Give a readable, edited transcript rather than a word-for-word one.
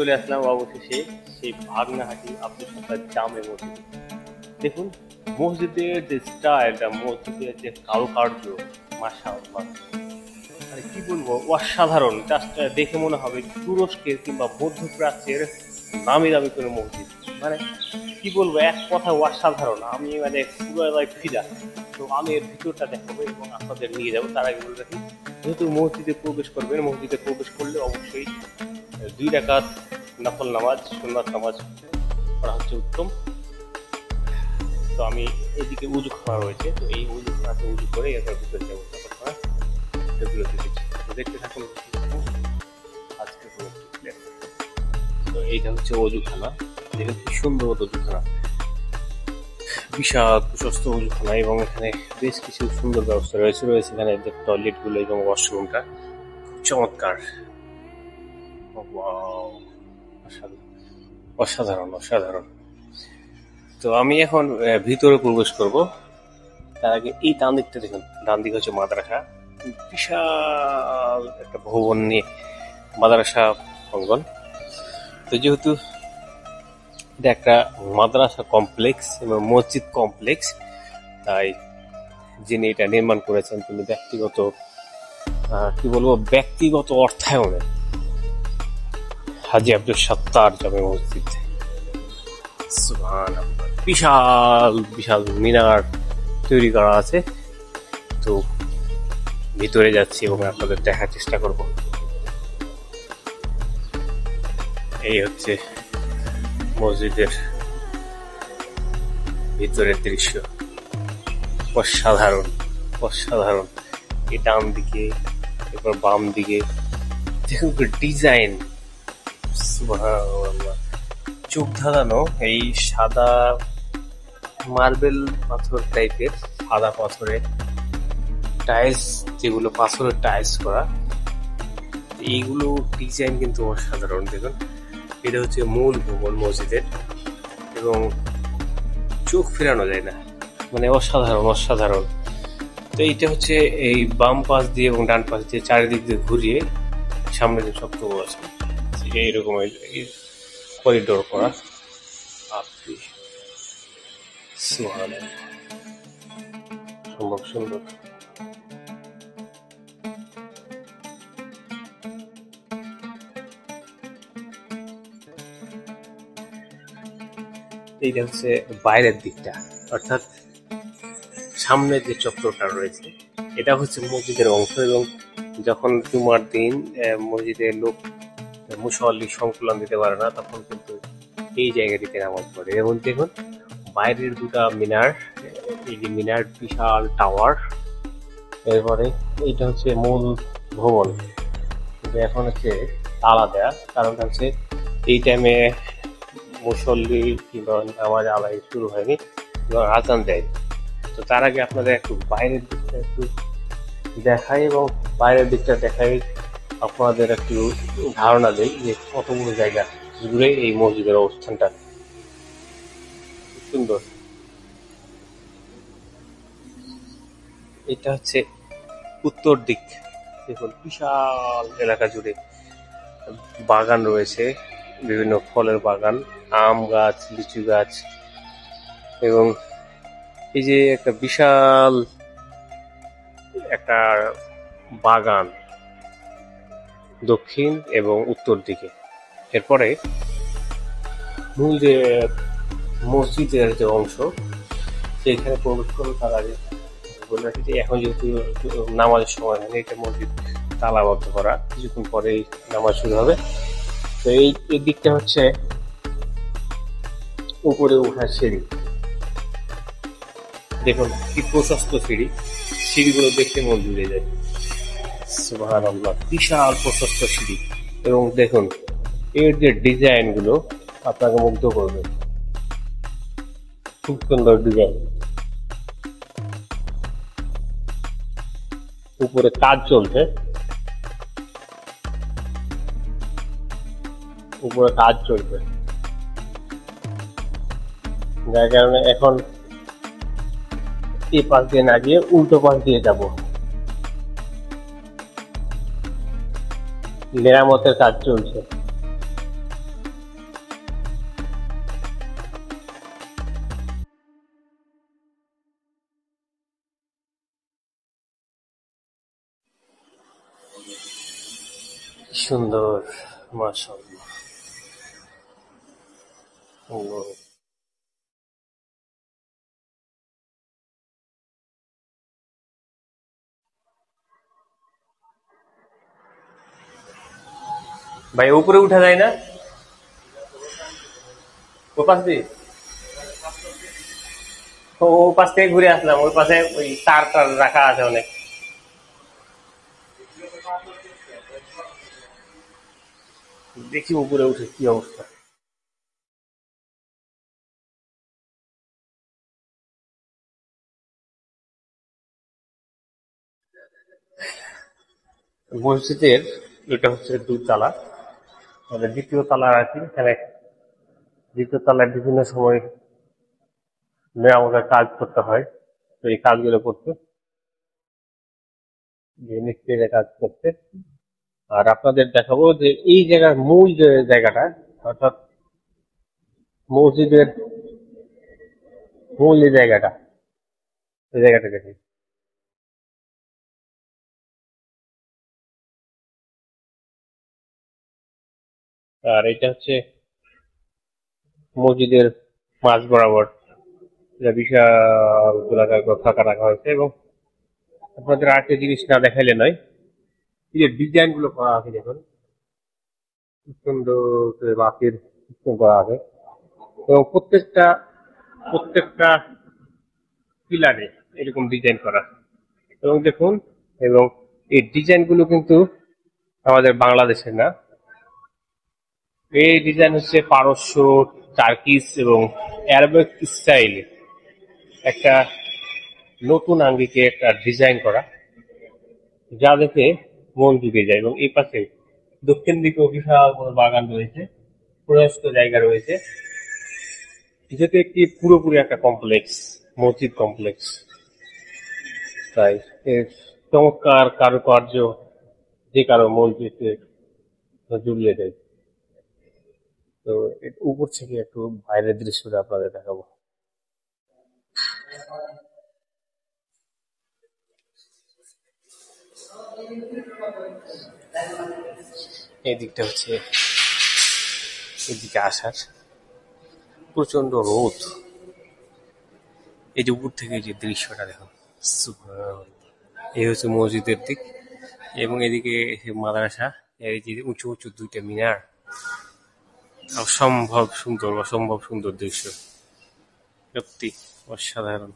চলে আসলাম অবশেষে সেই ভাগনাহাটি আব্দুল সাত্তার জামে মসজিদ। দেখুন মসজিদের যে স্টাইলটা, মসজিদের যে কারুকার্য, মাশাআল্লাহ, মানে কি বলবো, অসাধারণ। জাস্ট দেখে মনে হবে তুরস্কের কিংবা মধ্যপ্রাচ্যের নামি দামি কোনো মসজিদ। মানে কি বলবো, এক কথা অসাধারণ। আমি মানে পুরো ফিদা। তো আমি এর ভিতরটা দেখাবো এবং আপনাদের নিয়ে যাবো। তার আগে বলে রাখি, যেহেতু মসজিদে প্রবেশ করবেন, মসজিদে প্রবেশ করলে অবশ্যই 2 রাকাত নফল নামাজ, সুন্নাত নামাজ পড়া হচ্ছে উত্তম। তো আমি এদিকে উজুখানা রয়েছে, তো এই উজুখানাতে উজু করে এরপর ভিতরে যাবো। সেগুলো দেখতে থাকুন আজকে। তো এইটা হচ্ছে অজুখানা। দেখুন কি সুন্দর অজুখানা, বিশাল প্রশস্ত অজুখানা, এবং এখানে বেশ কিছু সুন্দর ব্যবস্থা রয়েছে। এখানে টয়লেট গুলো এবং ওয়াশরুমটা খুব চমৎকার। অসাধারণ অসাধারণ। তো আমি এখন ভিতরে প্রবেশ করব। তার আগে এই ডান দিকটা দেখুন, ডান দিকে হচ্ছে মাদ্রাসা, বিশাল একটা ভবন নিয়ে মাদ্রাসা অঙ্গন। তো যেহেতু এটা একটা মাদ্রাসা কমপ্লেক্স এবং মসজিদ কমপ্লেক্স, তাই যিনি এটা নির্মাণ করেছেন তিনি ব্যক্তিগত ব্যক্তিগত অর্থায়নে হাজী আব্দুল সাত্তার জামে মসজিদ। সুবহানাল্লাহ, বিশাল বিশাল মিনার তৈরি করা আছে। তো ভিতরে যাচ্ছি এবং আপনাদের দেখার চেষ্টা করব। এই হচ্ছে মসজিদের ভিতরের দৃশ্য। অসাধারণ অসাধারণ। এই ডান দিকে, এরপর বাম দিকে দেখুন ডিজাইন, সুবহানাল্লাহ, চোখ ধাঁধানো। এই সাদা মার্বেল পাথর টাইপের, সাদা পাথরের টাইলস, যেগুলো পাথরের টাইলস করা, এইগুলো ডিজাইন কিন্তু অসাধারণ। দেখুন এটা হচ্ছে মূল ভবন মসজিদের, এবং চোখ ফেরানো যায় না, মানে অসাধারণ অসাধারণ। তো এইটা হচ্ছে এই বাম পাশ দিয়ে এবং ডান পাশ দিয়ে চারিদিক দিয়ে ঘুরিয়ে সামনে যে শক্ত আছে এইরকম করিডোর করা। সম্ভব সুন্দর। এইটা হচ্ছে বাইরের দিকটা, অর্থাৎ সামনের যে চত্বরটা রয়েছে এটা হচ্ছে মসজিদের অংশ। এবং যখন জুমার দিন মসজিদের লোক মুসল্লি সংকুলন দিতে পারে না, তখন কিন্তু এই জায়গাটিতে নামাজ পড়ে। এবং দেখুন বাইরের দুটা মিনার, এই যে মিনার, বিশাল টাওয়ার। এরপরে এইটা হচ্ছে মূল ভবন, কিন্তু এখন হচ্ছে তালা দেয়া, কারণটা হচ্ছে এই টাইমে মুসল্লি কিংবা নামাজ আদায় শুরু হয়নি এবং আজান দেয়। তো তার আগে আপনাদের একটু বাইরের দিকটা একটু দেখাই, এবং বাইরের দিকটা দেখাই আপনাদের একটু ধারণা দেই যে কতগুলো জায়গা জুড়ে এই মসজিদের অবস্থানটা সুন্দর। এটা হচ্ছে উত্তর দিক। দেখুন বিশাল এলাকা জুড়ে বাগান রয়েছে, বিভিন্ন ফলের বাগান, আম গাছ, লিচু গাছ, এবং এই যে একটা বিশাল একটা বাগান দক্ষিণ এবং উত্তর দিকে। এরপরে মূল যে মসজিদের যে অংশ, সেইখানে প্রবেশ করবো। তার আগে বলে রাখি যে এখন যেহেতু নামাজের সময় হয়নি, এটা মসজিদ তালাবদ্ধ করা, কিছুক্ষণ পরেই নামাজ শুরু হবে। তো এই দিকটা হচ্ছে উপরে ওঠার সিঁড়ি। দেখুন কি প্রশস্ত সিঁড়ি, সিঁড়িগুলো দেখতে মন জুড়ে যায়। সুবহানাল্লাহ, বিশাল প্রশস্ত সিঁড়ি, এবং দেখুন এর যে ডিজাইন গুলো আপনাকে মুগ্ধ করবে। খুব সুন্দর ডিজাইন। উপরে কাজ চলছে, উপরে কাজ চলছে, যার কারণে এখন এই পাশ দিয়ে না গিয়ে উল্টো পাশ দিয়ে যাব। মেরামতের কাজ চলছে। সুন্দর, মাশাআল্লাহ। সুন্দর। ভাই উপরে উঠা যায় না? ও পাশ দিয়ে? তো ও পাশ থেকে ঘুরে আসলাম, ওই পাশে ওই তার টার রাখা আছে অনেক। দেখি উপরে উঠে কি অবস্থা। মসজিদের এটা হচ্ছে দুতলা, মানে দ্বিতীয় তলা আর কি। এখানে দ্বিতীয় তলায় বিভিন্ন সময় মেরামতের কাজ করতে হয়, তো এই কাজগুলো করতে, যে মিস্ত্রিরা কাজ করতে। আর আপনাদের দেখাবো যে এই জায়গার মূল যে জায়গাটা, অর্থাৎ মসজিদের মূল যে জায়গাটা, সেই জায়গাটা দেখি। আর এটা হচ্ছে মসজিদের মাঝ বরাবর, যা বিশাল গোলাকার করে ফাঁকা রাখা হয়েছে। এবং আপনাদের আরেকটা জিনিস না দেখাইলে নয়, এই যে ডিজাইন গুলো করা আছে দেখুন, কি সুন্দর করে বাঁশের সিস্টেম করা আছে। এবং প্রত্যেকটা পিলারে এরকম ডিজাইন করা। এবং দেখুন, এবং এই ডিজাইন গুলো কিন্তু আমাদের বাংলাদেশের না, এই ডিজাইন হচ্ছে পারস্য, টার্কিশ এবং অ্যারাবিক স্টাইলে একটা নতুন আঙ্গিকে একটা ডিজাইন করা, যা দেখে মন জুড়ে যায়। এবং এই পাশে দক্ষিণ দিকেও বিশাল বড় বাগান রয়েছে, প্রশস্ত জায়গা রয়েছে, যেটা একটি পুরোপুরি একটা কমপ্লেক্স, মসজিদ কমপ্লেক্স। তাই এর চমৎকার কারুকার্য যে কারো মসজিদে জুড়িয়ে দেয়। তো এর উপর থেকে একটু বাইরের দৃশ্যটা আপনাদের দেখাবো। এই দিকটা হচ্ছে, এদিকে আসার প্রচন্ড রোদ। এই যে উপর থেকে যে দৃশ্যটা দেখুন, সুবহানাল্লাহ। এই হচ্ছে মসজিদের দিক, এবং এদিকে মাদ্রাসা। এই যে উঁচু উঁচু দুইটা মিনার, অসম্ভব সুন্দর, অসম্ভব সুন্দর দৃশ্য, সত্যি অসাধারণ।